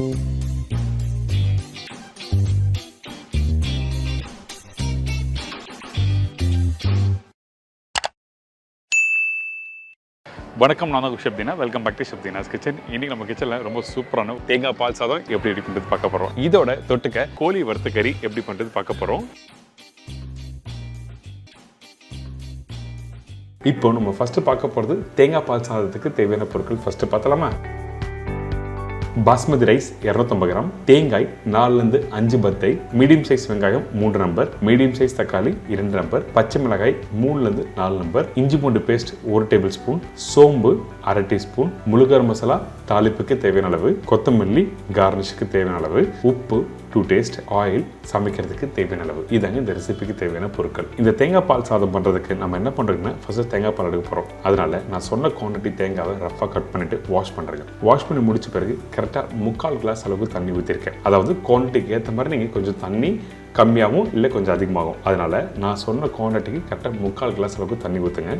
வணக்கம், நான் தான் Shabdina. Welcome back to Shabdina's kitchen. இன்னைக்கு நம்ம கிச்சனில் ரொம்ப சூப்பரான தேங்காய் பால் சாதம் எப்படி ரெடி பண்ணுறது பார்க்க போகிறோம். இதோட தொட்டுக்க கோழி வறுத்த கறி எப்படி பண்ணுறது பார்க்க போகிறோம். இப்போ நம்ம ஃபஸ்ட்டு பார்க்க போகிறது தேங்காய் பால் சாதத்துக்கு தேவையான பொருட்கள் ஃபஸ்ட்டு பார்த்தலாமா. பாஸ்மதி ரைஸ் 250 கிராம், தேங்காய் 4 to 5 பத்தை, மீடியம் சைஸ் வெங்காயம் 3 நம்பர், மீடியம் சைஸ் தக்காளி 2 நம்பர், பச்சை மிளகாய் 3 to 4 நம்பர், இஞ்சி பூண்டு பேஸ்ட் 1 டேபிள் ஸ்பூன், சோம்பு 1/2 டீஸ்பூன், முழுகரம் மசாலா தாளிப்புக்கு தேவையான அளவு, கொத்தமல்லி கார்னிஷுக்கு தேவையான அளவு, உப்பு டு டேஸ்ட், ஆயில் சமைக்கிறதுக்கு தேவையான அளவு. இதாங்க இந்த ரெசிபிக்கு தேவையான பொருட்கள். இந்த தேங்காய் பால் சாதம் பண்ணுறதுக்கு நம்ம என்ன பண்ணுறோம்னா ஃபர்ஸ்ட் தேங்காய் பால் எடுக்க போகிறோம். அதனால நான் சொன்ன குவான்டிட்டி தேங்காவை ரஃபாக கட் பண்ணிட்டு வாஷ் பண்ணுறேங்க. வாஷ் பண்ணி முடிச்ச பிறகு கரெக்டாக 3/4 கிளாஸ் அளவுக்கு தண்ணி ஊற்றிருக்கேன். அதாவது குவான்டிட்டிக்கு ஏற்ற மாதிரி நீங்கள் கொஞ்சம் தண்ணி கம்மியாகவும் இல்லை கொஞ்சம் அதிகமாகும். அதனால் நான் சொன்ன குவான்டிட்டிக்கு கரெக்டாக 3/4 கிளாஸ் அளவுக்கு தண்ணி ஊற்றுங்க.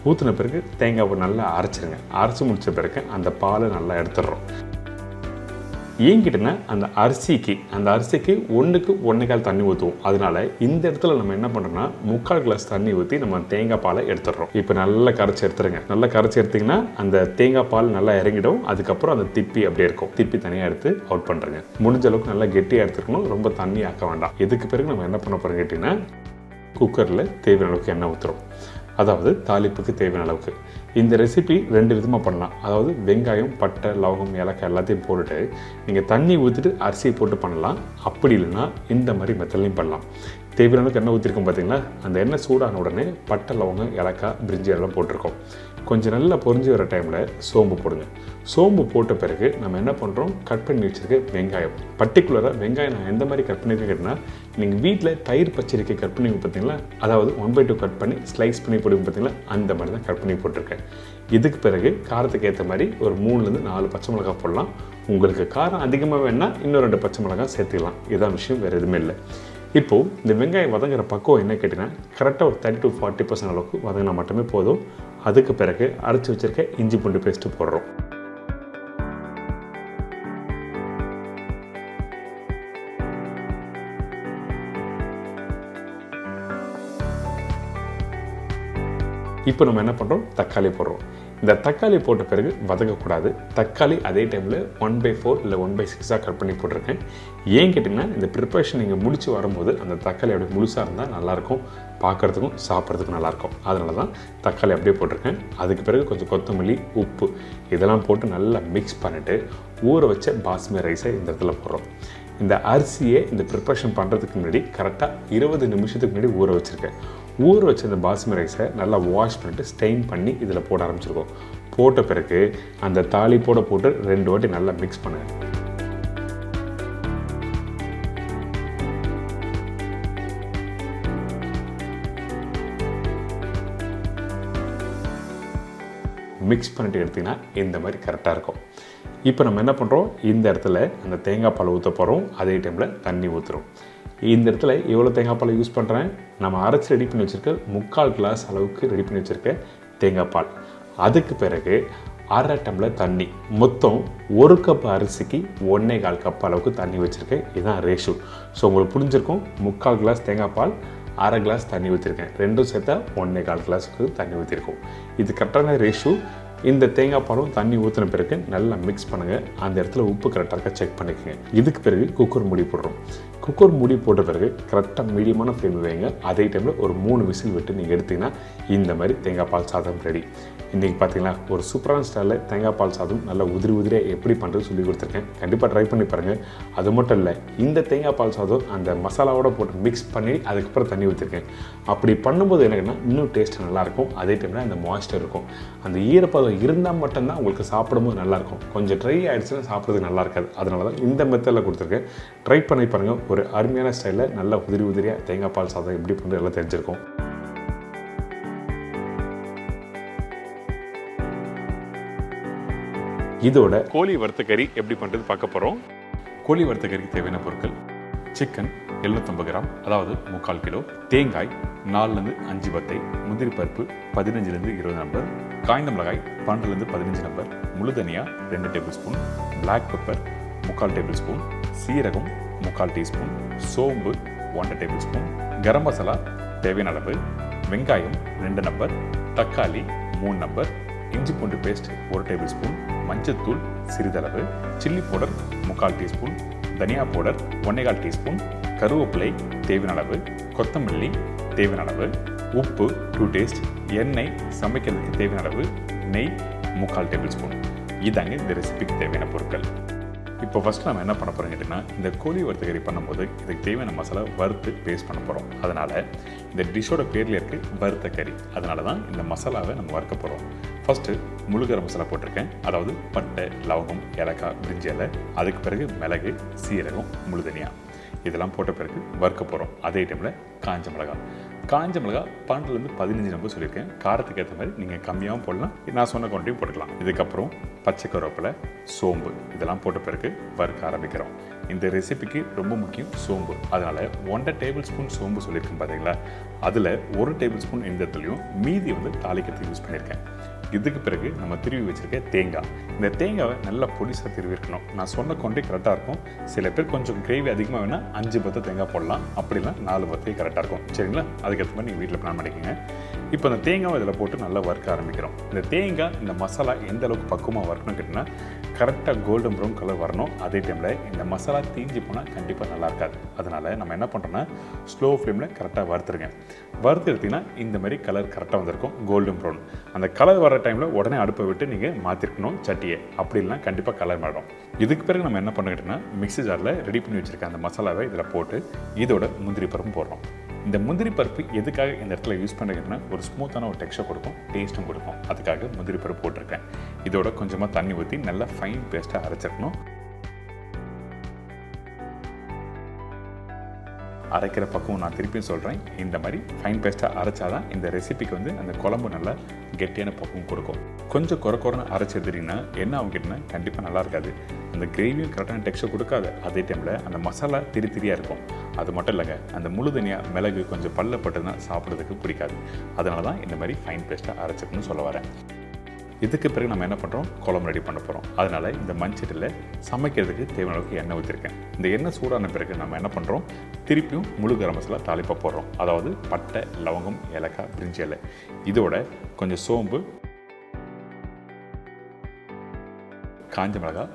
ஊற்றின பிறகு தேங்காவை நல்லா அரைச்சிருங்க. அரைச்சி முடித்த பிறகு அந்த பாலை நல்லா எடுத்துடுறோம். ஏங்கிட்டனா அந்த அரிசிக்கு 1க்கு 1.25 தண்ணி ஊற்றுவோம். அதனால இந்த இடத்துல நம்ம என்ன பண்ணுறோம்னா 3/4 கிளாஸ் தண்ணி ஊற்றி நம்ம தேங்காய் பாலை எடுத்துடுறோம். இப்போ நல்லா கரைச்சி எடுத்துருங்க. நல்லா கரைச்சி எடுத்திங்கன்னா அந்த தேங்காய் பால் நல்லா இறங்கிடும். அதுக்கப்புறம் அந்த திப்பி அப்படியே இருக்கும். திப்பி தனியாக எடுத்து அவுட் பண்ணுறேங்க. முடிஞ்ச அளவுக்கு நல்லா கெட்டியாக எடுத்துக்கணும். ரொம்ப தண்ணி ஆக்க வேண்டாம். இதுக்கு பிறகு நம்ம என்ன பண்ண போகிறோம் கேட்டிங்கன்னா குக்கரில் தேவையான அளவுக்கு எண்ணெய் ஊற்றுறோம். அதாவது தாளிப்புக்கு தேவையான அளவுக்கு. இந்த ரெசிபி 2 விதமாக பண்ணலாம். அதாவது வெங்காயம், பட்டை, லவங்கம், ஏலக்காய் எல்லாத்தையும் போட்டுட்டு நீங்கள் தண்ணி ஊற்றிட்டு அரிசியை போட்டு பண்ணலாம். அப்படி இல்லைன்னா இந்த மாதிரி மெத்தட்லையும் பண்ணலாம். தேவையான அளவுக்கு எண்ணெய் ஊற்றிருக்கோம் பார்த்தீங்களா. அந்த எண்ணெய் சூடான உடனே பட்டை, லவங்கம், ஏலக்காய், பிரிஞ்சி எல்லாம் போட்டிருக்கோம். கொஞ்சம் நல்லா பொரிஞ்சு வர டைமில் சோம்பு போடுங்க. சோம்பு போட்ட பிறகு நம்ம என்ன பண்ணுறோம், கட் பண்ணி வச்சுருக்க வெங்காயம். பர்டிகுலராக வெங்காயம் நான் எந்த மாதிரி கட் பண்ணியிருக்கேன் கேட்டிங்கன்னா, நீங்கள் வீட்டில் தயிர் பச்சரிக்கை கட் பண்ணி பார்த்தீங்களா, அதாவது 1/2 கட் பண்ணி ஸ்லைஸ் பண்ணி போடுங்க பார்த்தீங்களா, அந்த மாதிரி தான் கட் பண்ணி போட்டிருக்கேன். இதுக்கு பிறகு காரத்துக்கு ஏற்ற மாதிரி ஒரு 3 to 4 பச்சை மிளகாய் போடலாம். உங்களுக்கு காரம் அதிகமாக வேணால் இன்னும் 2 பச்சை மிளகாய் சேர்த்துக்கலாம். இதான் விஷயம், வேறு எதுவுமே இல்லை. இப்போது இந்த வெங்காயம் வதங்குற பக்குவம் என்ன கேட்டிங்கன்னா கரெக்டாக ஒரு 30 to 40% அளவுக்கு வதங்கினா மட்டுமே போதும். அதுக்கு பிறகு அரைச்சி வச்சுருக்க இஞ்சி பூண்டு பேஸ்ட்டு போடுறோம். இப்போ நம்ம என்ன பண்ணுறோம், தக்காளி போடுறோம். இந்த தக்காளி போட்ட பிறகு வதக்கக்கூடாது. தக்காளி அதே டைமில் 1/4 இல்லை 1/6 கட் பண்ணி போட்டிருக்கேன். ஏன் கேட்டிங்கன்னா இந்த ப்ரிப்பரேஷன் நீங்கள் முடிச்சு வரும்போது அந்த தக்காளி அப்படியே முழுசாக இருந்தால் நல்லாயிருக்கும், பார்க்குறதுக்கும் சாப்பிட்றதுக்கும் நல்லாயிருக்கும். அதனால தான் தக்காளி அப்படியே போட்டிருக்கேன். அதுக்கு பிறகு கொஞ்சம் கொத்தமல்லி, உப்பு இதெல்லாம் போட்டு நல்லா மிக்ஸ் பண்ணிவிட்டு ஊற வச்ச பாஸ்மதி ரைஸை இந்த இடத்துல போடுறோம். இந்த அரிசியை இந்த ப்ரிப்பரேஷன் பண்ணுறதுக்கு முன்னாடி கரெக்டாக 20 நிமிஷத்துக்கு முன்னாடி ஊற வச்சுருக்கேன். ஊற வச்ச இந்த பாஸ்மதி ரைஸை நல்லா வாஷ் பண்ணிட்டு ஸ்டெயின் பண்ணி இதில் போட ஆரம்பிச்சிருக்கோம். போட்ட பிறகு அந்த தாளிப்போட போட்டு 2 வாட்டி நல்லா மிக்ஸ் பண்ணுங்கள். மிக்ஸ் பண்ணிட்டு எடுத்திங்கன்னா இந்த மாதிரி கரெக்டாக இருக்கும். இப்போ நம்ம என்ன பண்ணுறோம், இந்த இடத்துல அந்த தேங்காய் பால் ஊற்ற போகிறோம். அதே டைமில் தண்ணி ஊற்றுறோம். இந்த இடத்துல எவ்வளோ தேங்காய் பால் யூஸ் பண்ணுறேன், நம்ம அரைச்சி ரெடி பண்ணி வச்சுருக்க 3/4 கிளாஸ் அளவுக்கு ரெடி பண்ணி வச்சுருக்க தேங்காய் பால். அதுக்கு பிறகு 1/2 டம்ளர் தண்ணி. மொத்தம் 1 கப் அரிசிக்கு 1.25 கப் அளவுக்கு தண்ணி வச்சுருக்கேன். இதுதான் ரேஷியோ. ஸோ உங்களுக்கு புரிஞ்சிருக்கும். 3/4 கிளாஸ் தேங்காய் பால், 1/2 கிளாஸ் தண்ணி ஊற்றிருக்கேன். ரெண்டும் சேர்த்தா 1.25 கிளாஸுக்கு தண்ணி ஊற்றிருக்கோம். இது கரெக்டான ரேஷியோ. இந்த தேங்காய் பாலும் தண்ணி ஊற்றின பிறகு நல்லா மிக்ஸ் பண்ணுங்கள். அந்த இடத்துல உப்பு கரெக்டாக செக் பண்ணிக்கோங்க. இதுக்கு பிறகு குக்கர் மூடி போடுறோம். குக்கர் மூடி போட்ட பிறகு கரெக்டாக மீடியமான ஃப்ளேம் வைங்க. அதே டைமில் ஒரு 3 விசில் விட்டு நீங்கள் எடுத்திங்கன்னா இந்த மாதிரி தேங்காய் பால் சாதம் ரெடி. இன்றைக்கி பார்த்தீங்கன்னா ஒரு சூப்பரான ஸ்டைலில் தேங்காய் பால் சாதம் நல்லா உதிரியாக எப்படி பண்ணுறது சொல்லி கொடுத்துருக்கேன். கண்டிப்பாக ட்ரை பண்ணி பாருங்கள். அது மட்டும் இல்லை, இந்த தேங்காய் பால் சாதம் அந்த மசாலாவோட போட்டு மிக்ஸ் பண்ணி அதுக்கப்புறம் தண்ணி ஊற்றிருக்கேன். அப்படி பண்ணும்போது என்னன்னா இன்னும் டேஸ்ட் நல்லாயிருக்கும். அதே டைமில் அந்த மாய்ஸ்டர் இருக்கும். அந்த ஈரப்பதம் இருந்தால் மட்டும்தான் உங்களுக்கு சாப்பிடும்போது நல்லாயிருக்கும். கொஞ்சம் ட்ரை ஆகிடுச்சுன்னா சாப்பிட்றதுக்கு நல்லா இருக்காது. அதனால தான் இந்த மெத்தடில் கொடுத்துருக்கேன். ட்ரை பண்ணி பாருங்கள். ஒரு அருமையான ஸ்டைலில் நல்லா உதிரியாக தேங்காய் பால் சாதம் எப்படி பண்ணுறது எல்லாம் தெரிஞ்சிருக்கும். இதோட கோழி வறுத்த கறி எப்படி பண்ணுறது பார்க்க போகிறோம். கோழி வறுத்த கறிக்கு தேவையான பொருட்கள்: சிக்கன் 750 கிராம், அதாவது 3/4 கிலோ, தேங்காய் 4 to 5 பத்தை, முந்திரி பருப்பு 15 to 20 நம்பர், காய்ந்த மிளகாய் 12 to 15 நம்பர், முழு தனியா 2 tablespoon, black pepper 3/4 tablespoon, சீரகம் 3/4 டீஸ்பூன், சோம்பு 1 டேபிள் ஸ்பூன், கரம் மசாலா தேவையான அளவு, வெங்காயம் 2 நம்பர், தக்காளி 3 நம்பர், இஞ்சி பூண்டு பேஸ்ட் 1 டேபிள் ஸ்பூன், மஞ்சத்தூள் சிறிதளவு, சில்லி பவுடர் 3/4 டீஸ்பூன், தனியா பவுடர் 1/4 டீஸ்பூன், கருவேப்பிலை தேவையான அளவு, கொத்தமல்லி தேவையான அளவு, உப்பு டு டேஸ்ட், எண்ணெய் சமைக்கிறதுக்கு தேவையான அளவு, நெய் 3/4 டேபிள் ஸ்பூன். இதாங்க இந்த ரெசிபிக்கு தேவையான பொருட்கள். இப்போ ஃபஸ்ட் நம்ம என்ன பண்ண போகிறோம் கேட்டிங்கன்னா, இந்த கோழி வறுத்த கறி பண்ணும்போது இதுக்கு தேவையான மசாலா வறுத்து பேஸ்ட் பண்ண போகிறோம். அதனால் இந்த டிஷ்ஷோட பேரில் இருக்குது வறுத்த கறி. அதனால தான் இந்த மசாலாவை நம்ம வறுக்க போகிறோம். ஃபஸ்ட்டு முழு கரம் மசாலா போட்டிருக்கேன். அதாவது பட்டை, லவங்கம், ஏலக்காய், பிரிஞ்சி இலை, அதுக்கு பிறகு மிளகு, சீரகம், முழு தனியா இதெல்லாம் போட்ட பிறகு வறுக்க போகிறோம். அதே டைமில் காஞ்ச மிளகாய் 12 15 நம்பர் சொல்லியிருக்கேன். காரத்துக்கு ஏற்ற மாதிரி நீங்கள் கம்மியாகவும் போடலாம், நான் சொன்ன குவான்டிட்டியும் போட்டுக்கலாம். இதுக்கப்புறம் பச்சை கருவேப்பிலை, சோம்பு இதெல்லாம் போட்ட பிறகு வறுக்க ஆரம்பிக்கிறோம். இந்த ரெசிபிக்கு ரொம்ப முக்கியம் சோம்பு. அதனால் 1 டேபிள் ஸ்பூன் சோம்பு சொல்லியிருக்கேன் பார்த்தீங்களா, அதில் 1 டேபிள் ஸ்பூன் இந்த இடத்துலையும் மீதி தாளிக்கிறதுக்கு யூஸ் பண்ணியிருக்கேன். இதுக்கு பிறகு நம்ம திருவி வச்சுருக்க தேங்காய். இந்த தேங்காவை நல்லா பொடிசாக திருவிருக்கணும். நான் சொன்ன குவான்டிட்டி கரெக்டாக இருக்கும். சில பேர் கொஞ்சம் கிரேவி அதிகமாக வேணால் 5 பத்து தேங்காய் போடலாம், அப்படிலாம் 4 பத்து கரெக்டாக இருக்கும். சரிங்களா? அதுக்கேற்ற மாதிரி நீங்கள் வீட்டில் பிளான் பண்ணிக்கோங்க. இப்போ இந்த தேங்காவை இதில் போட்டு நல்லா வறுக்க ஆரம்பிக்கிறோம். இந்த தேங்காய் இந்த மசாலா எந்த அளவுக்கு பக்குவமாக வறுக்கணும் கேட்டிங்கன்னா, கரெக்டாக கோல்டன் ப்ரௌன் கலர் வரணும். அதே டைமில் இந்த மசாலா தீஞ்சு போனால் கண்டிப்பாக நல்லா இருக்காது. அதனால் நம்ம என்ன பண்ணுறோன்னா, ஸ்லோ ஃப்ளேமில் கரெக்டாக வறுத்துருங்க. வறுத்து எடுத்திங்கன்னா இந்த மாதிரி கலர் கரெக்டாக வந்திருக்கும், கோல்டன் ப்ரௌன். அந்த கலர் வர டைமில் உடனே அடுப்பை விட்டு நீங்கள் மாற்றிருக்கணும் சட்டியை. அப்படி இல்லைனா கண்டிப்பாக கலர் மாறும். இதுக்கு பிறகு நம்ம என்ன பண்ணிக்கிட்டோன்னா, மிக்ஸி ஜாரில் ரெடி பண்ணி வச்சுருக்க அந்த மசாலாவை இதில் போட்டு இதோட முந்திரி பருப்பும் போடுறோம். இந்த முந்திரி பருப்பு எதுக்காக இந்த இடத்துல யூஸ் பண்ணிக்கிட்டோன்னா, ஒரு ஸ்மூத்தான ஒரு டெக்ஸ்சர் கொடுக்கும், டேஸ்ட்டும் கொடுக்கும். அதுக்காக முந்திரி பருப்பு போட்டிருக்கேன். இதோட கொஞ்சமாக தண்ணி ஊற்றி நல்லா ஃபைன் பேஸ்ட்டாக அரைச்சிருக்கணும். அரைக்கிற பக்கம் நான் திருப்பியும் சொல்கிறேன், இந்த மாதிரி ஃபைன் பேஸ்ட்டாக அரைச்சாதான் இந்த ரெசிபிக்கு அந்த குழம்பு நல்லா கெட்டியான பக்கம் கொடுக்கும். கொஞ்சம் குறைன்னு அரைச்சி எடுத்துட்டிங்கன்னா என்ன ஆகும் கேட்டிங்கன்னா, கண்டிப்பாக நல்லா இருக்காது. அந்த கிரேவியும் கரெக்டான டெக்ஸ்சர் கொடுக்காது. அதே டைமில் அந்த மசாலா திரியாக இருக்கும். அது மட்டும் இல்லைங்க, அந்த முழு தனியா மிளகு கொஞ்சம் பல்லப்பட்டுன்னா சாப்பிட்றதுக்கு பிடிக்காது. அதனால தான் இந்த மாதிரி ஃபைன் பேஸ்ட்டாக அரைச்சிக்கணும்னு சொல்ல வரேன். இதுக்கு பிறகு நம்ம என்ன பண்ணுறோம், குழம்பு ரெடி பண்ண போகிறோம். அதனால் இந்த மண்சட்டியில் சமைக்கிறதுக்கு தேவையான அளவுக்கு எண்ணெய் ஊற்றிருக்கேன். இந்த எண்ணெய் சூடான பிறகு நம்ம என்ன பண்ணுறோம், திருப்பியும் முழு கரம் மசாலா தாளிப்பா போடுறோம். அதாவது பட்டை, லவங்கம், ஏலக்காய், பிரிஞ்சி இலை, இதோட கொஞ்சம் சோம்பு, காஞ்ச மிளகாய்,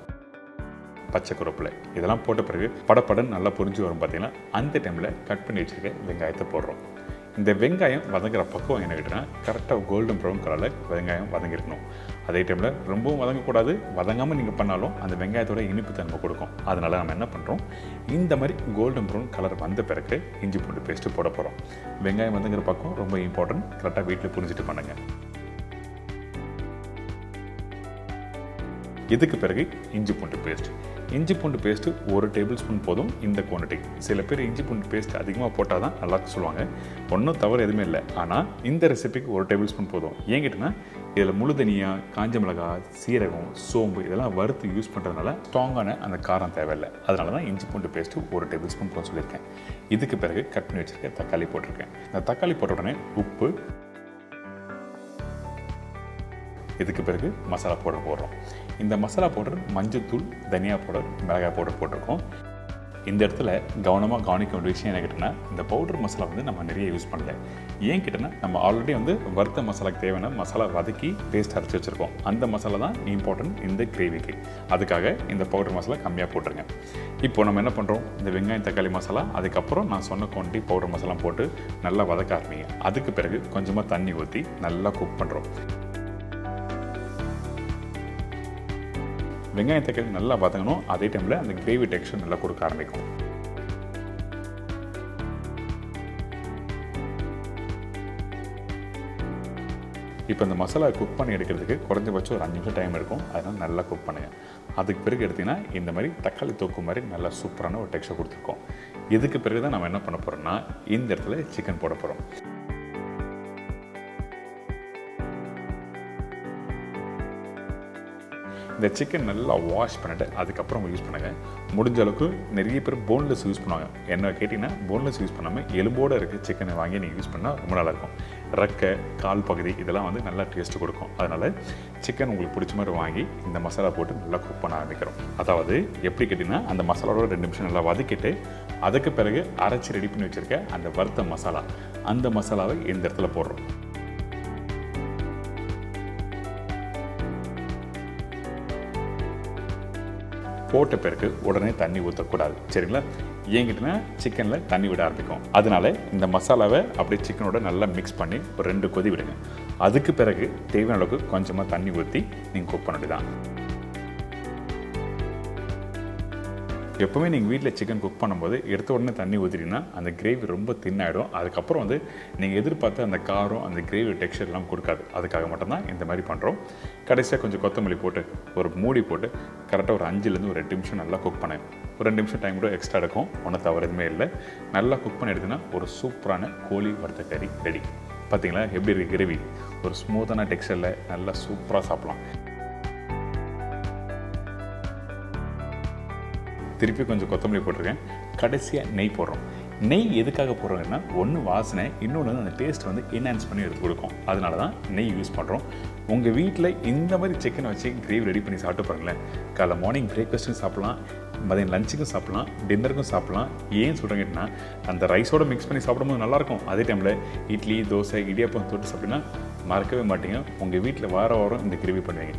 பச்சை கருவேப்பிலை இதெல்லாம் போட்ட பிறகு படப்படன்னு நல்லா பொரிஞ்சு வரும். பார்த்தீங்கன்னா அந்த டைமில் கட் பண்ணி வச்சுருக்க வெங்காயத்தை போடுறோம். இந்த வெங்காயம் வதங்குற பக்கம் என்ன கேட்டோன்னா, கரெக்டாக கோல்டன் ப்ரௌன் கலரில் வெங்காயம் வதங்கிருக்கணும். அதே டைமில் ரொம்பவும் வதங்கக்கூடாது. வதங்காமல் நீங்கள் பண்ணாலும் அந்த வெங்காயத்தோட இனிப்பு தன்மை கொடுக்கும். அதனால் நம்ம என்ன பண்ணுறோம், இந்த மாதிரி கோல்டன் ப்ரௌன் கலர் வந்த பிறகு இஞ்சி பூண்டு பேஸ்ட்டு போட போகிறோம். வெங்காயம் வதங்குற பக்கம் ரொம்ப இம்பார்ட்டன்ட். கரெக்டாக வீட்டில் புரிஞ்சுட்டு பண்ணுங்கள். இதுக்கு பிறகு இஞ்சி பூண்டு பேஸ்ட்டு 1 டேபிள் ஸ்பூன் போதும் இந்த குவான்டிட்டி. சில பேர் இஞ்சி பூண்டு பேஸ்ட் அதிகமாக போட்டால் தான் நல்லா சொல்லுவாங்க. ஒன்றும் தவறு எதுவுமே இல்லை. ஆனால் இந்த ரெசிபிக்கு 1 டேபிள் ஸ்பூன் போதும். ஏன் கேட்டிங்கன்னா, இதில் முழு தனியா, காஞ்ச மிளகாய், சீரகம், சோம்பு இதெல்லாம் வறுத்து யூஸ் பண்ணுறதுனால ஸ்ட்ராங்கான அந்த காரம் தேவையில்லை. அதனால தான் இஞ்சி பூண்டு பேஸ்ட்டு 1 டேபிள் ஸ்பூன் போட சொல்லியிருக்கேன். இதுக்கு பிறகு கட் பண்ணி வச்சுருக்க தக்காளி போட்டிருக்கேன். இந்த தக்காளி போட்ட உடனே உப்பு, இதுக்கு பிறகு மசாலா பவுடர் போடுறோம். இந்த மசாலா பவுடர் மஞ்சத்தூள், தனியா பவுடர், மிளகாய் பவுடர் போட்டிருக்கோம். இந்த இடத்துல கவனமாக கவனிக்க வேண்டிய விஷயம் என்ன கேட்டோன்னா, இந்த பவுடர் மசாலா நம்ம நிறைய யூஸ் பண்ணல. ஏன் கேட்டோன்னா, நம்ம ஆல்ரெடி வறுத்த மசாலாக்கு தேவையான மசாலா வதக்கி பேஸ்ட் அரைச்சி வச்சுருக்கோம். அந்த மசாலா தான் இம்பார்ட்டன்ட் இந்த கிரேவிக்கு. அதுக்காக இந்த பவுடர் மசாலா கம்மியாக போட்டுருங்க. இப்போ நம்ம என்ன பண்ணுறோம், இந்த வெங்காயம் தக்காளி மசாலா, அதுக்கப்புறம் நான் சொன்ன குவான்டிட்டி பவுடர் மசாலா போட்டு நல்லா வதக்க ஆரம்பிங்க. அதுக்கு பிறகு கொஞ்சமாக தண்ணி ஊற்றி நல்லா குக் பண்ணுறோம். வெங்காயம் தக்காளி நல்லா வதங்கணும். அதே டைமில் அந்த கிரேவி டெக்ஸ்சர் நல்லா கொடுக்க ஆரம்பிக்கும். இப்போ இந்த மசாலா குக் பண்ணி எடுக்கிறதுக்கு குறைஞ்சபட்சம் ஒரு 5 நிமிஷம் டைம் இருக்கும். அதனால் நல்லா குக் பண்ணுங்கள். அதுக்கு பிறகு எடுத்திங்கன்னா இந்த மாதிரி தக்காளி தொக்கு மாதிரி நல்லா சூப்பரான ஒரு டெக்ஸ்சர் கொடுத்துருக்கோம். இதுக்கு பிறகு தான் நம்ம என்ன பண்ண போகிறோம்னா, இந்த இடத்துல சிக்கன் போட போகிறோம். இந்த சிக்கன் நல்லா வாஷ் பண்ணிவிட்டு அதுக்கப்புறம் யூஸ் பண்ணுங்கள். முடிஞ்ச அளவுக்கு நிறைய பேர் போன்லெஸ் யூஸ் பண்ணுவாங்க. என்ன கேட்டிங்கன்னா போன்லெஸ் யூஸ் பண்ணாமல் எலும்போடு இருக்க சிக்கனை வாங்கி நீங்கள் யூஸ் பண்ணால் ரொம்ப நல்லாயிருக்கும். ரெக்கை, கால் பகுதி இதெல்லாம் வந்து நல்லா டேஸ்ட்டு கொடுக்கும். அதனால் சிக்கன் உங்களுக்கு பிடிச்ச மாதிரி வாங்கி இந்த மசாலா போட்டு நல்லா குக் பண்ண ஆரம்பிக்கிறோம். அதாவது எப்படி கேட்டிங்கன்னா அந்த மசாலாவோட 2 நிமிஷம் நல்லா வதக்கிட்டு அதுக்கு பிறகு அரைச்சி ரெடி பண்ணி வச்சுருக்க அந்த வறுத்த மசாலா, அந்த மசாலாவை இந்த இடத்துல போடுறோம். போட்ட பிறகு உடனே தண்ணி ஊற்றக்கூடாது, சரிங்களா? ஏங்கிட்டனா சிக்கனில் தண்ணி விட ஆரம்பிக்கும். அதனால இந்த மசாலாவை அப்படியே சிக்கனோட நல்லா மிக்ஸ் பண்ணி ஒரு 2 கொதி விடுங்க. அதுக்கு பிறகு தேவையான அளவுக்கு கொஞ்சமாக தண்ணி ஊற்றி நீங்கள் குக் பண்ண வேண்டியதான். எப்போவுமே நீங்கள் வீட்டில் சிக்கன் குக் பண்ணும்போது எடுத்த உடனே தண்ணி ஊற்றிட்டீங்கன்னா அந்த கிரேவி ரொம்ப தின்னாயிடும். அதுக்கப்புறம் வந்து நீங்கள் எதிர்பார்த்த அந்த காரம், அந்த கிரேவி டெக்ஸ்சர்லாம் கொடுக்காது. அதுக்காக மட்டும்தான் இந்த மாதிரி பண்ணுறோம். கடைசியாக கொஞ்சம் கொத்தமல்லி போட்டு ஒரு மூடி போட்டு கரெக்டாக ஒரு 5லேருந்து ஒரு 8 நிமிஷம் நல்லா குக் பண்ணேன். ஒரு 2 நிமிஷம் டைம் கூட எக்ஸ்ட்ரா எடுக்கும், ஒன்றும் தவறு எதுவுமே இல்லை. நல்லா குக் பண்ணி எடுத்துன்னா ஒரு சூப்பரான கோழி வறுத்த கறி ரெடி. பார்த்தீங்களா எப்படி இருக்குது கிரேவி? ஒரு ஸ்மூத்தான டெக்ஸ்சரில் நல்லா சூப்பராக சாப்பிட்லாம். திருப்பி கொஞ்சம் கொத்தமல்லி போட்டிருக்கேன். கடைசியாக நெய் போடுறோம். நெய் எதுக்காக போடுறோங்கன்னா ஒன்று வாசனை, இன்னொன்று வந்து அந்த டேஸ்ட் வந்து என்ஹான்ஸ் பண்ணி எடுத்து கொடுக்கும். அதனால தான் நெய் யூஸ் பண்ணுறோம். உங்கள் வீட்டில் இந்த மாதிரி சிக்கனை வச்சு கிரேவி ரெடி பண்ணி சாப்பிட்டு பாருங்களேன். காலைல மார்னிங் பிரேக்ஃபாஸ்ட்டுக்கும் சாப்பிட்லாம், மதியம் லஞ்சுக்கும் சாப்பிட்லாம், டின்னருக்கும் சாப்பிட்லாம். ஏன் சொல்கிறேங்கன்னா அந்த ரைஸோடு மிக்ஸ் பண்ணி சாப்பிடும்போது நல்லாயிருக்கும். அதே டைமில் இட்லி, தோசை, இடியாப்பம் தொட்டு சாப்பிட்டீங்கன்னா மறக்கவே மாட்டீங்க. உங்கள் வீட்டில் வாரம் இந்த கிரேவி பண்ணுவீங்க.